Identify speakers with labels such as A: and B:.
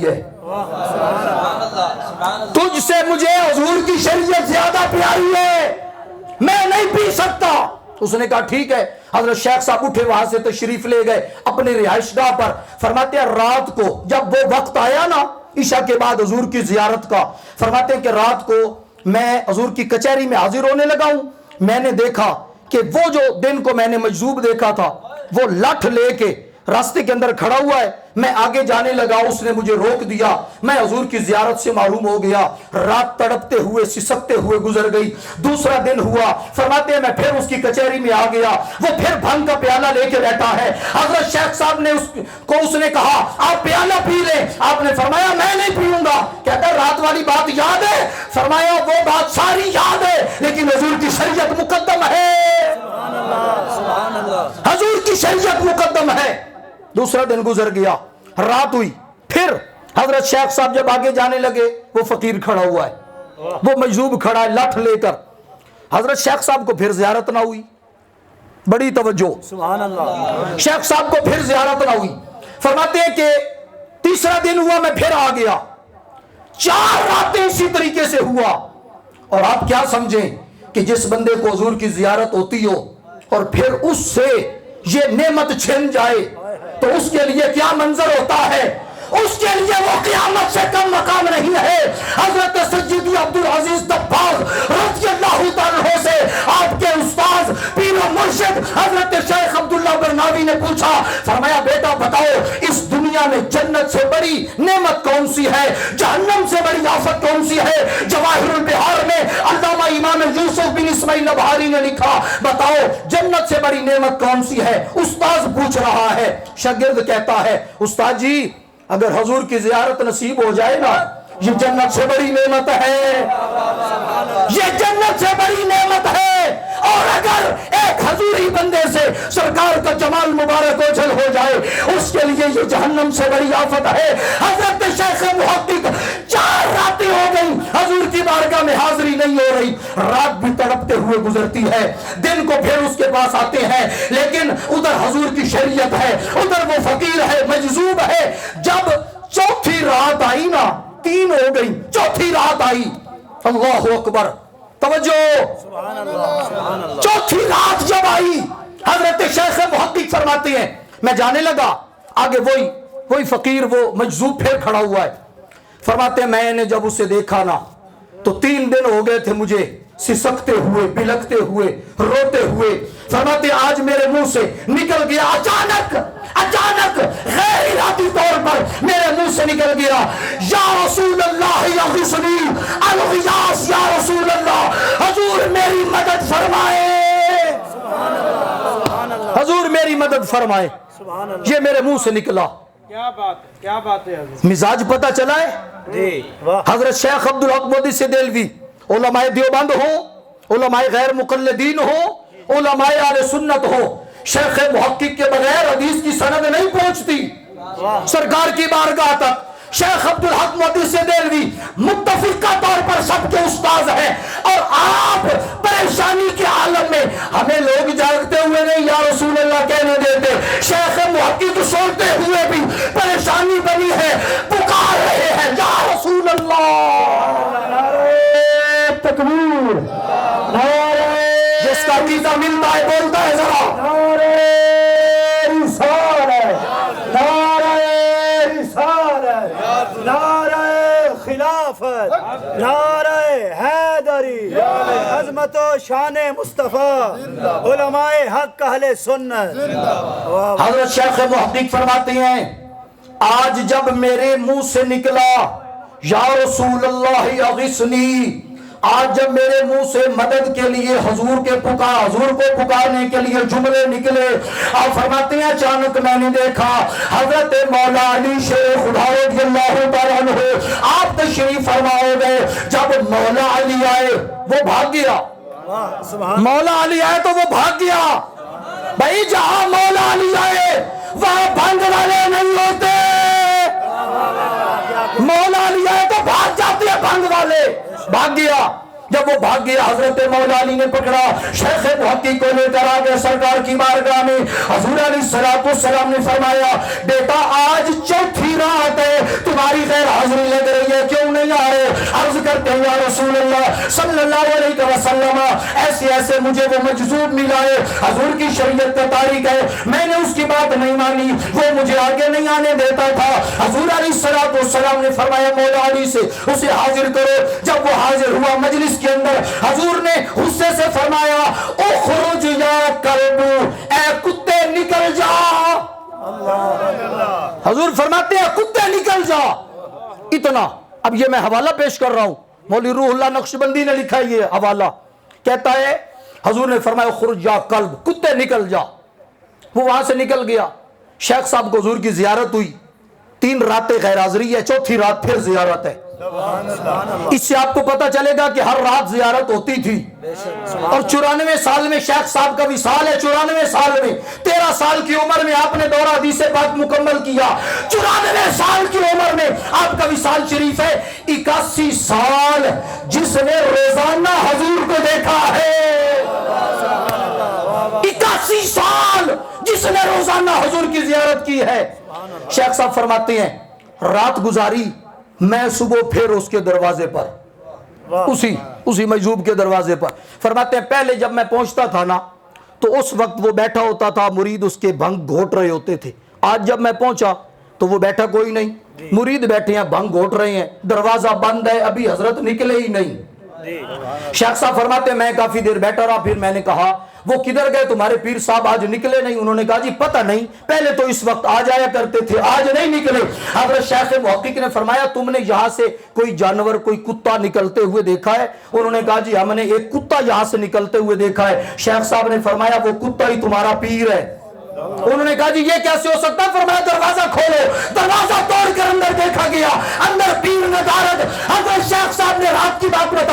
A: ہے، تجھ سے مجھے حضور کی شریعت زیادہ پیاری ہے، میں نہیں پی سکتا۔ اس نے کہا ٹھیک ہے۔ حضرت شیخ صاحب اٹھے، وہاں سے تشریف لے گئے اپنے رہائش گاہ پر۔ فرماتے ہیں رات کو جب وہ وقت آیا نا عشاء کے بعد حضور کی زیارت کا، فرماتے ہیں کہ رات کو میں حضور کی کچہری میں حاضر ہونے لگا ہوں، میں نے دیکھا کہ وہ جو دن کو میں نے مجذوب دیکھا تھا وہ لٹھ لے کے راستے کے اندر کھڑا ہوا ہے، میں آگے جانے لگا، اس نے مجھے روک دیا، میں حضور کی زیارت سے محروم ہو گیا۔ رات تڑپتے ہوئے سسکتے ہوئے گزر گئی، دوسرا دن ہوا، فرماتے ہیں میں پھر اس کی کچہری میں آ گیا، وہ پھر بھنگ کا پیالہ لے کے بیٹھا ہے۔ حضرت شیخ صاحب نے اس نے کہا آپ پیالہ پی لیں، آپ نے فرمایا میں نہیں پیوں گا۔ کہتا ہے رات والی بات یاد ہے؟ فرمایا وہ بات ساری یاد ہے لیکن حضور کی شریعت مقدم ہے، حضور کی شریعت مقدم ہے۔ دوسرا دن گزر گیا، رات ہوئی، پھر حضرت شیخ صاحب جب آگے جانے لگے وہ فقیر کھڑا ہوا ہے، وہ مجذوب کھڑا ہے لٹھ لے کر۔ حضرت شیخ صاحب کو پھر زیارت نہ ہوئی، بڑی توجہ، سبحان اللہ، شیخ صاحب کو پھر زیارت نہ ہوئی۔ فرماتے ہیں کہ تیسرا دن ہوا، میں پھر آ گیا، 4 راتیں اسی طریقے سے ہوا۔ اور آپ کیا سمجھیں کہ جس بندے کو حضور کی زیارت ہوتی ہو اور پھر اس سے یہ نعمت چھن جائے تو اس کے لیے کیا منظر ہوتا ہے، اس کے لیے وہ قیامت سے کم مقام نہیں ہے۔ حضرت سیدی عبدالعزیز دباغ رضی اللہ تعالیٰ سے آپ کے استاذ پیر و مرشد حضرت شیخ عبداللہ برناوی نے پوچھا، فرمایا بیٹا بتاؤ اس دنیا میں جنت سے بڑی نعمت کون سی ہے، جہنم سے بڑی آفت کون سی ہے؟ جواہر البحار میں علامہ امام یوسف بن اسماعیل نبہاری نے لکھا، بتاؤ جنت سے بڑی نعمت کون سی ہے؟ استاذ پوچھ رہا ہے، شاگرد کہتا ہے استاد جی اگر حضور کی زیارت نصیب ہو جائے نا یہ جنت سے بڑی نعمت ہے، یہ جنت سے بڑی نعمت ہے۔ اور اگر ایک حضوری بندے سے سرکار کا جمال مبارک اوجھل ہو جائے اس کے لیے یہ جہنم سے بڑی آفت ہے۔ حضرت شیخ محقق 4 راتیں ہو گئی حضور کی بارگاہ میں حاضری نہیں ہو رہی، رات بھی تڑپتے ہوئے گزرتی ہے، دن کو پھر اس کے پاس آتے ہیں، لیکن ادھر حضور کی شریعت ہے، ادھر وہ فقیر ہے، مجذوب ہے۔ جب چوتھی رات آئی نا، 3 ہو گئی، چوتھی رات آئی، اللہ اکبر، توجہ، چوتھی رات جب آئی حضرت شیخ محقق فرماتے ہیں میں جانے لگا، آگے وہی فقیر وہ مجذوب پھر کھڑا ہوا ہے۔ فرماتے ہیں میں نے جب اسے دیکھا نا تو 3 دن ہو گئے تھے مجھے سسکتے ہوئے، بلکتے ہوئے، روتے ہوئے۔ فرماتے ہیں آج میرے منہ سے نکل گیا، اچانک غیر ارادی طور پر میرے منہ سے نکل گیا، یا رسول اللہ یغثنی، الغیاث یا رسول اللہ، حضور میری مدد فرمائے، حضور میری مدد فرمائے۔ یہ میرے منہ سے نکلا،
B: کیا بات ہے حضرت،
A: مزاج پتہ چلا ہے
B: جی واہ،
A: حضرت شیخ عبدالحق مودی سے دہلوی، علماء دیوبند ہو، علماء غیر مقلدین ہو، علماء اہل سنت ہو، شیخ محقق کے بغیر حدیث کی سند نہیں پہنچتی سرکار کی بارگاہ تک۔ شیخ عبدالحق مودی سے دہلوی متفقہ طور پر سب کے استاذ ہیں، اور آپ پریشانی کے عالم میں ہمیں لوگ جاگتے ہوئے نہیں یا رسول اللہ کہنے دیتے، شیخ محقق سوتے ہوئے بھی پریشانی بنی ہے، پکار رہے ہیں یا رسول اللہ، تکبیر، جس کا عقیدہ ملتا ہے بولتا ہے ذرا نعرہ رسالت،
B: نعرہ رسالت، نعرہ خلافت، نعرہ حیدری، عظمت و شان مصطفیٰ، علماء حق اہل سنت۔
A: حضرت شیخ محقق فرماتے ہیں آج جب میرے منہ سے نکلا یا رسول اللہ اغثنی، آج جب میرے منہ سے مدد کے لیے حضور کو پکارنے کے لیے جملے نکلے، آپ فرماتے ہیں اچانک میں نے دیکھا حضرت مولا علی شیر خدا رضی اللہ تعالیٰ عنہ آپ تشریف فرما ہو گئے۔ جب مولا علی آئے وہ بھاگ گیا، مولا علی آئے تو وہ بھاگ گیا۔ بھائی جہاں مولا علی آئے وہاں بھنگ والے نہیں ہوتے، مولا علی آئے تو بھاگ جاتے ہیں بھنگ والے، بھاگ گیا۔ جب وہ بھاگ گیا حضرت مولا علی نے پکڑا, شیخ محقق کو لے کر آ گئے سرکار کی بارگاہ میں. حضور علیہ السلام نے فرمایا بیٹا آج چوتھی رات ہے, تمہاری غیر حاضری لگ رہی ہے, کیوں نہیں آ رہے؟ عرض کرتے ہیں یا رسول اللہ صلی اللہ علیہ وسلم ایسے ایسے مجھے وہ مجذوب ملا ہے, حضور کی شریعت کا تاریخ ہے, میں نے اس کی بات نہیں مانی, وہ مجھے آگے نہیں آنے دیتا تھا. حضور علیہ السلام نے فرمایا مولا علی سے اسے حاضر کرو. جب وہ حاضر ہوا مجلس کے اندر, حضور نے غصے سے فرمایا اخرج یا کلب, اے کتے نکل جا. حضور فرماتے ہیں کتے نکل جا. اتنا. اب یہ میں حوالہ پیش کر رہا ہوں, مولوی روح اللہ نقشبندی نے لکھا ہے یہ حوالہ, کہتا ہے حضور نے فرمایا اخرج یا کلب, کتے نکل جا. وہ وہاں سے نکل گیا. شیخ صاحب کو حضور کی زیارت ہوئی, 3 راتیں غیر حاضری ہے, چوتھی رات پھر زیارت ہے. اس سے آپ کو پتہ چلے گا کہ ہر رات زیارت ہوتی تھی. اور 94 سال میں شیخ صاحب کا وصال ہے. 94 سال میں 13 سال کی عمر میں آپ نے دورہ حدیث پاک مکمل کیا. 94 سال کی عمر میں آپ کا وصال شریف ہے. 81 سال جس نے روزانہ حضور کو دیکھا ہے, 81 سال جس نے روزانہ حضور کی زیارت کی ہے. شیخ صاحب فرماتے ہیں رات گزاری, میں صبح پھر اس کے دروازے پر, اسی مجذوب کے دروازے پر. فرماتے ہیں پہلے جب میں پہنچتا تھا نا تو اس وقت وہ بیٹھا ہوتا تھا, مرید اس کے بھنگ گھوٹ رہے ہوتے تھے. آج جب میں پہنچا تو وہ بیٹھا کوئی نہیں, مرید بیٹھے ہیں بھنگ گھوٹ رہے ہیں, دروازہ بند ہے, ابھی حضرت نکلے ہی نہیں. شیخ صاحب فرماتے ہیں میں کافی دیر بیٹھا رہا, پھر میں نے کہا وہ کدھر گئے تمہارے پیر صاحب, آج نکلے نہیں؟ انہوں نے کہا جی پتہ نہیں, پہلے تو اس وقت آ جایا کرتے تھے, آج نہیں نکلے. حضرت شیخ محقق نے فرمایا تم نے یہاں سے کوئی جانور, کوئی کتا نکلتے ہوئے دیکھا ہے؟ انہوں نے کہا جی ہم نے ایک کتا یہاں سے نکلتے ہوئے دیکھا ہے. شیخ صاحب نے فرمایا وہ کتا ہی تمہارا پیر ہے. انہوں نے کہا جی یہ کیسے ہو سکتا ہے؟ فرمایا دروازہ کھولو. دروازہ توڑ کر اندر دیکھا گیا, اندر پیر ندارت. حضرت شیخ صاحب نے رات کی بات بتا